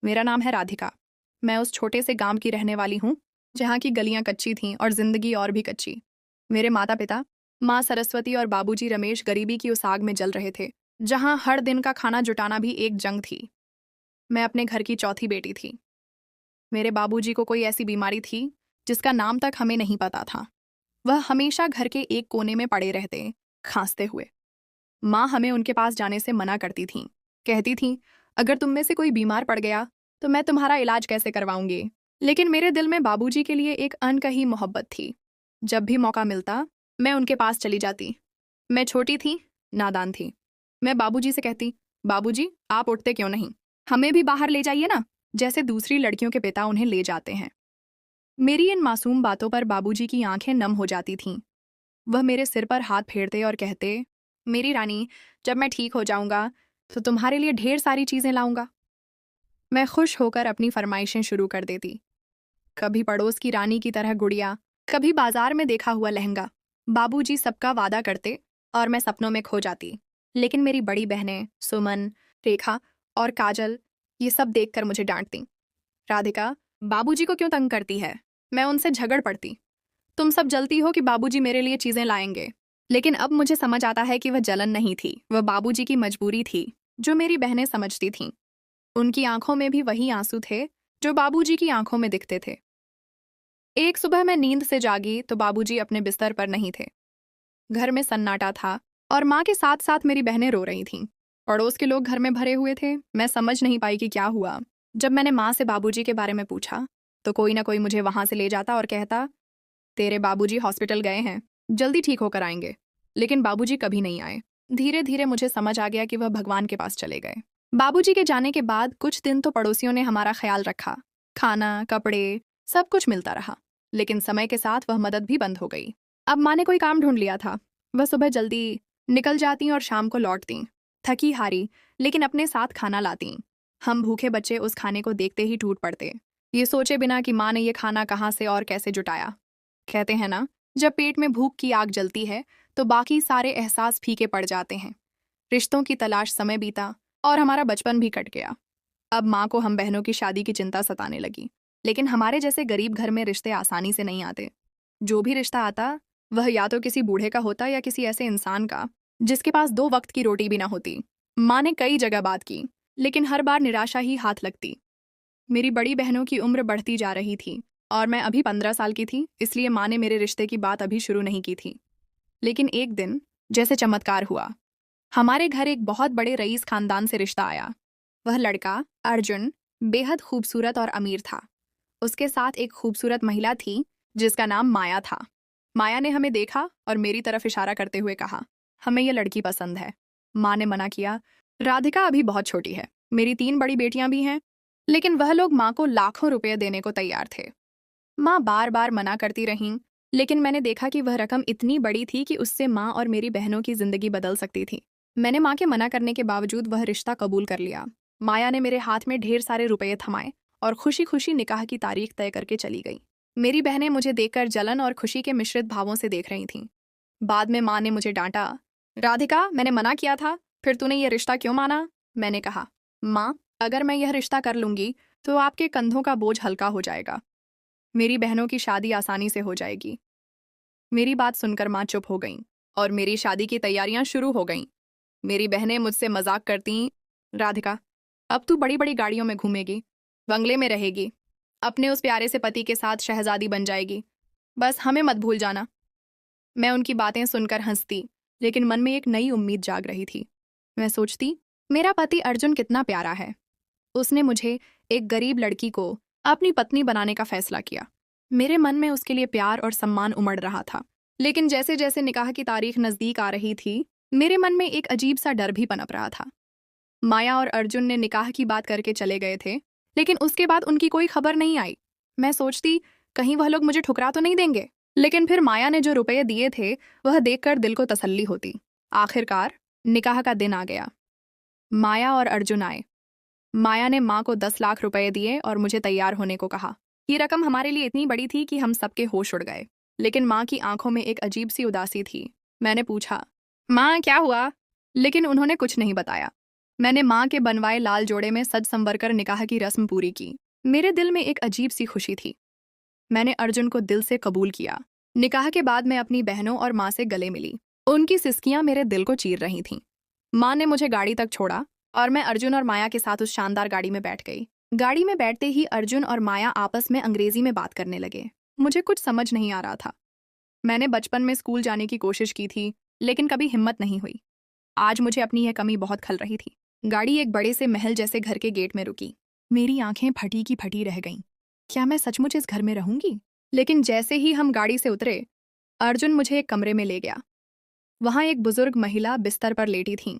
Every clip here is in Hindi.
मेरा नाम है राधिका। मैं उस छोटे से गांव की रहने वाली हूँ जहाँ की गलियां कच्ची थीं और जिंदगी और भी कच्ची। मेरे माता पिता, माँ सरस्वती और बाबूजी रमेश गरीबी की उस आग में जल रहे थे जहाँ हर दिन का खाना जुटाना भी एक जंग थी। मैं अपने घर की चौथी बेटी थी। मेरे बाबूजी को कोई ऐसी बीमारी थी जिसका नाम तक हमें नहीं पता था। वह हमेशा घर के एक कोने में पड़े रहते, खांसते हुए। माँ हमें उनके पास जाने से मना करती थीं। कहती थीं, अगर तुम में से कोई बीमार पड़ गया तो मैं तुम्हारा इलाज कैसे करवाऊंगी। लेकिन मेरे दिल में बाबूजी के लिए एक अनकही मोहब्बत थी। जब भी मौका मिलता मैं उनके पास चली जाती। मैं छोटी थी, नादान थी। मैं बाबूजी से कहती, बाबूजी आप उठते क्यों नहीं, हमें भी बाहर ले जाइए ना, जैसे दूसरी लड़कियों के पिता उन्हें ले जाते हैं। मेरी इन मासूम बातों पर बाबूजी की आंखें नम हो जाती थीं। वह मेरे सिर पर हाथ फेरते और कहते, मेरी रानी, जब मैं ठीक हो जाऊंगा तो तुम्हारे लिए ढेर सारी चीजें लाऊंगा। मैं खुश होकर अपनी फरमाइशें शुरू कर देती। कभी पड़ोस की रानी की तरह गुड़िया, कभी बाजार में देखा हुआ लहंगा। बाबूजी सबका वादा करते और मैं सपनों में खो जाती। लेकिन मेरी बड़ी बहनें सुमन, रेखा और काजल ये सब देखकर मुझे डांटती। राधिका, बाबूजी को क्यों तंग करती है? मैं उनसे झगड़ पड़ती। तुम सब जलती हो कि बाबूजी मेरे लिए चीजें लाएंगे। लेकिन अब मुझे समझ आता है कि वह जलन नहीं थी, वह बाबूजी की मजबूरी थी, जो मेरी बहनें समझती थीं। उनकी आंखों में भी वही आंसू थे जो बाबूजी की आंखों में दिखते थे। एक सुबह मैं नींद से जागी तो बाबूजी अपने बिस्तर पर नहीं थे। घर में सन्नाटा था और माँ के साथ साथ मेरी बहनें रो रही थीं। पड़ोस के लोग घर में भरे हुए थे। मैं समझ नहीं पाई कि क्या हुआ। जब मैंने माँ से बाबूजी के बारे में पूछा तो कोई ना कोई मुझे वहां से ले जाता और कहता, तेरे बाबूजी हॉस्पिटल गए हैं, जल्दी ठीक होकर आएंगे। लेकिन बाबूजी कभी नहीं आए। धीरे धीरे मुझे समझ आ गया कि वह भगवान के पास चले गए। बाबूजी के जाने के बाद कुछ दिन तो पड़ोसियों ने हमारा ख्याल रखा। खाना, कपड़े, सब कुछ मिलता रहा। लेकिन समय के साथ वह मदद भी बंद हो गई। अब माँ ने कोई काम ढूंढ लिया था। वह सुबह जल्दी निकल जाती और शाम को लौटती, थकी हारी, लेकिन अपने साथ खाना लाती। हम भूखे बच्चे उस खाने को देखते ही टूट पड़ते, ये सोचे बिना कि माँ ने ये खाना कहाँ से और कैसे जुटाया। कहते हैं ना, जब पेट में भूख की आग जलती है तो बाकी सारे एहसास फीके पड़ जाते हैं। रिश्तों की तलाश समय बीता और हमारा बचपन भी कट गया। अब माँ को हम बहनों की शादी की चिंता सताने लगी। लेकिन हमारे जैसे गरीब घर में रिश्ते आसानी से नहीं आते। जो भी रिश्ता आता वह या तो किसी बूढ़े का होता या किसी ऐसे इंसान का जिसके पास 2 वक्त की रोटी भी ना होती। माँ ने कई जगह बात की, लेकिन हर बार निराशा ही हाथ लगती। मेरी बड़ी बहनों की उम्र बढ़ती जा रही थी और मैं अभी 15 साल की थी, इसलिए माँ ने मेरे रिश्ते की बात अभी शुरू नहीं की थी। लेकिन एक दिन जैसे चमत्कार हुआ। हमारे घर एक बहुत बड़े रईस खानदान से रिश्ता आया। वह लड़का अर्जुन बेहद खूबसूरत और अमीर था। उसके साथ एक खूबसूरत महिला थी जिसका नाम माया था। माया ने हमें देखा और मेरी तरफ इशारा करते हुए कहा, हमें यह लड़की पसंद है। माँ ने मना किया, राधिका अभी बहुत छोटी है, मेरी 3 बड़ी बेटियां भी हैं। लेकिन वह लोग माँ को लाखों रुपए देने को तैयार थे। माँ बार बार मना करती रहीं, लेकिन मैंने देखा कि वह रकम इतनी बड़ी थी कि उससे माँ और मेरी बहनों की जिंदगी बदल सकती थी। मैंने माँ के मना करने के बावजूद वह रिश्ता कबूल कर लिया। माया ने मेरे हाथ में ढेर सारे रुपए थमाए और खुशी खुशी निकाह की तारीख तय करके चली गई। मेरी बहनें मुझे देखकर जलन और खुशी के मिश्रित भावों से देख रही थीं। बाद में माँ ने मुझे डांटा, राधिका मैंने मना किया था, फिर तूने ये रिश्ता क्यों माना? मैंने कहा, माँ अगर मैं यह रिश्ता कर लूंगी तो आपके कंधों का बोझ हल्का हो जाएगा। मेरी बहनों की शादी आसानी से हो जाएगी। मेरी बात सुनकर माँ चुप हो गईं और मेरी शादी की तैयारियां शुरू हो गईं। मेरी बहनें मुझसे मजाक करती, राधिका अब तू बड़ी बड़ी गाड़ियों में घूमेगी, बंगले में रहेगी, अपने उस प्यारे से पति के साथ शहजादी बन जाएगी, बस हमें मत भूल जाना। मैं उनकी बातें सुनकर हंसती, लेकिन मन में एक नई उम्मीद जाग रही थी। मैं सोचती, मेरा पति अर्जुन कितना प्यारा है। उसने मुझे, एक गरीब लड़की को, अपनी पत्नी बनाने का फैसला किया। मेरे मन में उसके लिए प्यार और सम्मान उमड़ रहा था। लेकिन जैसे जैसे निकाह की तारीख नजदीक आ रही थी, मेरे मन में एक अजीब सा डर भी पनप रहा था। माया और अर्जुन ने निकाह की बात करके चले गए थे, लेकिन उसके बाद उनकी कोई खबर नहीं आई। मैं सोचती, कहीं वह लोग मुझे ठुकरा तो नहीं देंगे। लेकिन फिर माया ने जो रुपए दिए थे वह देखकर दिल को तसल्ली होती। आखिरकार निकाह का दिन आ गया। माया और अर्जुन आए। माया ने माँ को 10 लाख रुपए दिए और मुझे तैयार होने को कहा। ये रकम हमारे लिए इतनी बड़ी थी कि हम सबके होश उड़ गए। लेकिन माँ की आंखों में एक अजीब सी उदासी थी। मैंने पूछा, माँ क्या हुआ? लेकिन उन्होंने कुछ नहीं बताया। मैंने माँ के बनवाए लाल जोड़े में सज संवर कर निकाह की रस्म पूरी की। मेरे दिल में एक अजीब सी खुशी थी। मैंने अर्जुन को दिल से कबूल किया। निकाह के बाद मैं अपनी बहनों और माँ से गले मिली। उनकी सिसकियां मेरे दिल को चीर रही थीं। माँ ने मुझे गाड़ी तक छोड़ा और मैं अर्जुन और माया के साथ उस शानदार गाड़ी में बैठ गई। गाड़ी में बैठते ही अर्जुन और माया आपस में अंग्रेजी में बात करने लगे। मुझे कुछ समझ नहीं आ रहा था। मैंने बचपन में स्कूल जाने की कोशिश की थी, लेकिन कभी हिम्मत नहीं हुई। आज मुझे अपनी यह कमी बहुत खल रही थी। गाड़ी एक बड़े से महल जैसे घर के गेट में रुकी। मेरी आंखें फटी की फटी रह गईं। क्या मैं सचमुच इस घर में रहूंगी? लेकिन जैसे ही हम गाड़ी से उतरे, अर्जुन मुझे एक कमरे में ले गया। वहां एक बुजुर्ग महिला बिस्तर पर लेटी थी।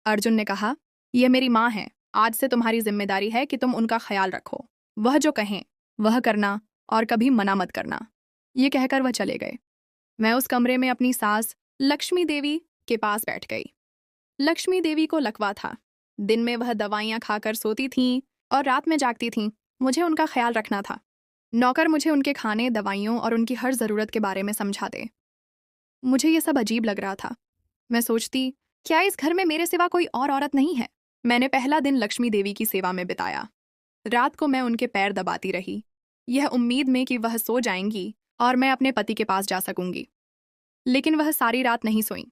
अर्जुन ने कहा, यह मेरी माँ है। आज से तुम्हारी जिम्मेदारी है कि तुम उनका ख्याल रखो। वह जो कहें वह करना और कभी मना मत करना। ये कहकर वह चले गए। मैं उस कमरे में अपनी सास लक्ष्मी देवी के पास बैठ गई। लक्ष्मी देवी को लकवा था। दिन में वह दवाइयाँ खाकर सोती थीं और रात में जागती थीं। मुझे उनका ख्याल रखना था। नौकर मुझे उनके खाने, दवाइयों और उनकी हर ज़रूरत के बारे में समझाते। मुझे ये सब अजीब लग रहा था। मैं सोचती, क्या इस घर में मेरे सिवा कोई और औरत नहीं है? मैंने पहला दिन लक्ष्मी देवी की सेवा में बिताया। रात को मैं उनके पैर दबाती रही, यह उम्मीद में कि वह सो जाएंगी और मैं अपने पति के पास जा सकूंगी। लेकिन वह सारी रात नहीं सोईं।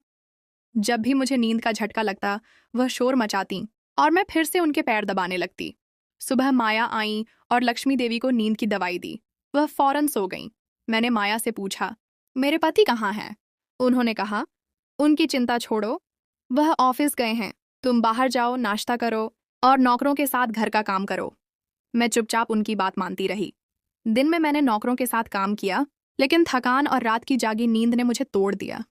जब भी मुझे नींद का झटका लगता, वह शोर मचाती और मैं फिर से उनके पैर दबाने लगती। सुबह माया आई और लक्ष्मी देवी को नींद की दवाई दी। वह फौरन सो गईं। मैंने माया से पूछा, मेरे पति कहाँ हैं? उन्होंने कहा, उनकी चिंता छोड़ो, वह ऑफिस गए हैं। तुम बाहर जाओ, नाश्ता करो और नौकरों के साथ घर का काम करो। मैं चुपचाप उनकी बात मानती रही। दिन में मैंने नौकरों के साथ काम किया, लेकिन थकान और रात की जागी नींद ने मुझे तोड़ दिया।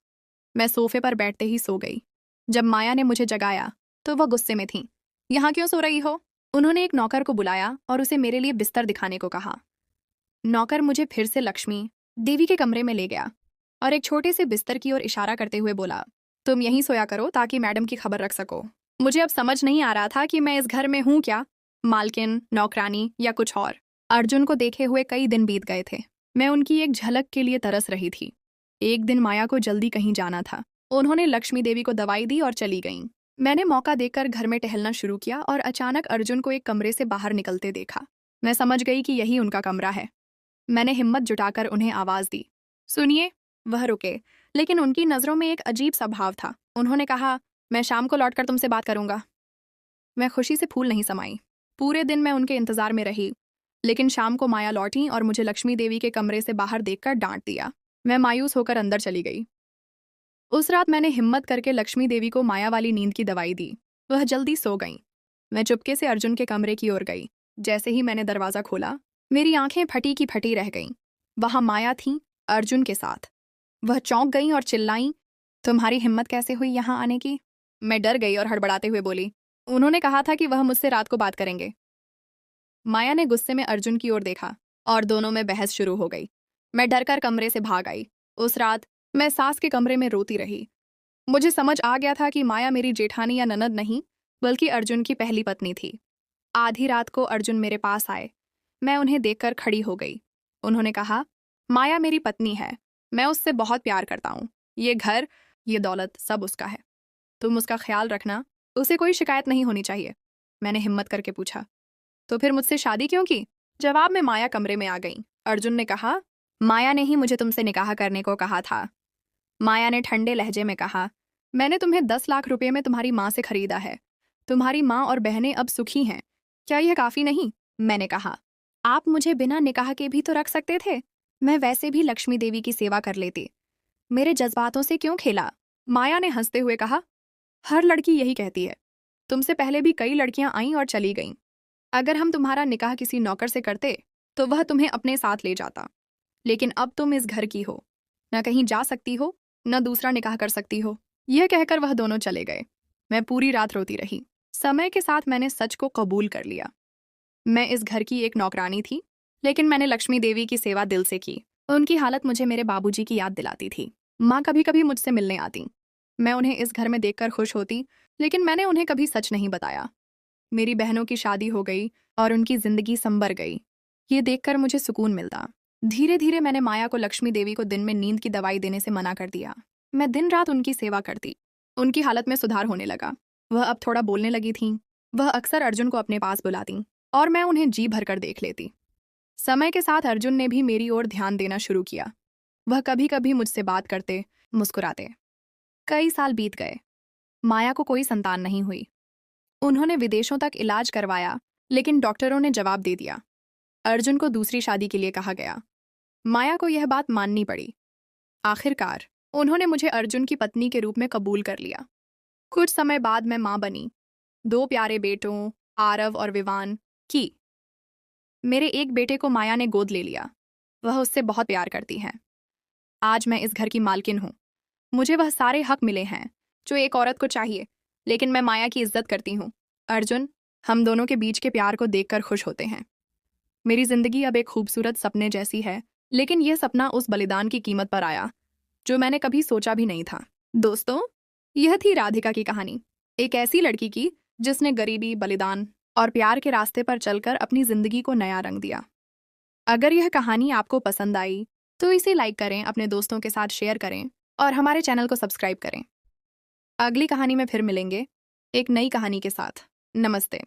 मैं सोफे पर बैठते ही सो गई। जब माया ने मुझे जगाया तो वह गुस्से में थी। यहाँ क्यों सो रही हो? उन्होंने एक नौकर को बुलाया और उसे मेरे लिए बिस्तर दिखाने को कहा। नौकर मुझे फिर से लक्ष्मी देवी के कमरे में ले गया और एक छोटे से बिस्तर की ओर इशारा करते हुए बोला, तुम यहीं सोया करो ताकि मैडम की खबर रख सको। मुझे अब समझ नहीं आ रहा था कि मैं इस घर में हूँ क्या, मालकिन, नौकरानी या कुछ और। अर्जुन को देखे हुए कई दिन बीत गए थे। मैं उनकी एक झलक के लिए तरस रही थी। एक दिन माया को जल्दी कहीं जाना था। उन्होंने लक्ष्मी देवी को दवाई दी और चली गईं। मैंने मौका देखकर घर में टहलना शुरू किया और अचानक अर्जुन को एक कमरे से बाहर निकलते देखा। मैं समझ गई कि यही उनका कमरा है। मैंने हिम्मत जुटाकर उन्हें आवाज दी, सुनिए। वह रुके, लेकिन उनकी नजरों में एक अजीब सा भाव था। उन्होंने कहा, मैं शाम को लौटकर तुमसे बात करूंगा। मैं खुशी से फूल नहीं समाई। पूरे दिन मैं उनके इंतजार में रही, लेकिन शाम को माया लौटी और मुझे लक्ष्मी देवी के कमरे से बाहर देखकर डांट दिया। मैं मायूस होकर अंदर चली गई। उस रात मैंने हिम्मत करके लक्ष्मी देवी को माया वाली नींद की दवाई दी। वह जल्दी सो गईं। मैं चुपके से अर्जुन के कमरे की ओर गई। जैसे ही मैंने दरवाजा खोला, मेरी आंखें फटी की फटी रह गईं। वहां माया थी, अर्जुन के साथ। वह चौंक गईं और चिल्लाईं, तुम्हारी हिम्मत कैसे हुई यहाँ आने की? मैं डर गई और हड़बड़ाते हुए बोली, उन्होंने कहा था कि वह मुझसे रात को बात करेंगे। माया ने गुस्से में अर्जुन की ओर देखा और दोनों में बहस शुरू हो गई। मैं डरकर कमरे से भाग आई। उस रात मैं सास के कमरे में रोती रही। मुझे समझ आ गया था कि माया मेरी जेठानी या ननद नहीं, बल्कि अर्जुन की पहली पत्नी थी। आधी रात को अर्जुन मेरे पास आए। मैं उन्हें देखकर खड़ी हो गई। उन्होंने कहा, माया मेरी पत्नी है। मैं उससे बहुत प्यार करता हूँ। ये घर, ये दौलत सब उसका है। तुम उसका ख्याल रखना, उसे कोई शिकायत नहीं होनी चाहिए। मैंने हिम्मत करके पूछा, तो फिर मुझसे शादी क्यों की? जवाब में माया कमरे में आ गई। अर्जुन ने कहा, माया ने ही मुझे तुमसे निकाह करने को कहा था। माया ने ठंडे लहजे में कहा, मैंने तुम्हें 10 लाख रुपए में तुम्हारी माँ से खरीदा है। तुम्हारी माँ और बहनें अब सुखी हैं। क्या यह काफी नहीं? मैंने कहा, आप मुझे बिना निकाह के भी तो रख सकते थे। मैं वैसे भी लक्ष्मी देवी की सेवा कर लेती। मेरे जज्बातों से क्यों खेला? माया ने हंसते हुए कहा, हर लड़की यही कहती है। तुमसे पहले भी कई लड़कियां आईं और चली गईं। अगर हम तुम्हारा निकाह किसी नौकर से करते तो वह तुम्हें अपने साथ ले जाता। लेकिन अब तुम इस घर की हो, न कहीं जा सकती हो, न दूसरा निकाह कर सकती हो। यह कहकर वह दोनों चले गए। मैं पूरी रात रोती रही। समय के साथ मैंने सच को कबूल कर लिया। मैं इस घर की एक नौकरानी थी, लेकिन मैंने लक्ष्मी देवी की सेवा दिल से की। उनकी हालत मुझे मेरे बाबूजी की याद दिलाती थी। माँ कभी कभी मुझसे मिलने आती। मैं उन्हें इस घर में देखकर खुश होती, लेकिन मैंने उन्हें कभी सच नहीं बताया। मेरी बहनों की शादी हो गई और उनकी जिंदगी संवर गई। ये देखकर मुझे सुकून मिलता। धीरे धीरे मैंने माया को लक्ष्मी देवी को दिन में नींद की दवाई देने से मना कर दिया। मैं दिन रात उनकी सेवा करती। उनकी हालत में सुधार होने लगा। वह अब थोड़ा बोलने लगी थीं। वह अक्सर अर्जुन को अपने पास बुलाती और मैं उन्हें जी भरकर देख लेती। समय के साथ अर्जुन ने भी मेरी ओर ध्यान देना शुरू किया। वह कभी कभी मुझसे बात करते, मुस्कुराते। कई साल बीत गए। माया को कोई संतान नहीं हुई। उन्होंने विदेशों तक इलाज करवाया, लेकिन डॉक्टरों ने जवाब दे दिया। अर्जुन को दूसरी शादी के लिए कहा गया। माया को यह बात माननी पड़ी। आखिरकार उन्होंने मुझे अर्जुन की पत्नी के रूप में कबूल कर लिया। कुछ समय बाद मैं मां बनी। 2 प्यारे बेटों, आरव और विवान की। मेरे एक बेटे को माया ने गोद ले लिया। वह उससे बहुत प्यार करती है। आज मैं इस घर की मालकिन हूँ। मुझे वह सारे हक मिले हैं जो एक औरत को चाहिए, लेकिन मैं माया की इज्जत करती हूँ। अर्जुन, हम दोनों के बीच के प्यार को देखकर खुश होते हैं। मेरी जिंदगी अब एक खूबसूरत सपने जैसी है, लेकिन यह सपना उस बलिदान की कीमत पर आया जो मैंने कभी सोचा भी नहीं था। दोस्तों, यह थी राधिका की कहानी, एक ऐसी लड़की की जिसने गरीबी, बलिदान और प्यार के रास्ते पर चलकर अपनी जिंदगी को नया रंग दिया। अगर यह कहानी आपको पसंद आई तो इसे लाइक करें, अपने दोस्तों के साथ शेयर करें और हमारे चैनल को सब्सक्राइब करें। अगली कहानी में फिर मिलेंगे, एक नई कहानी के साथ। नमस्ते।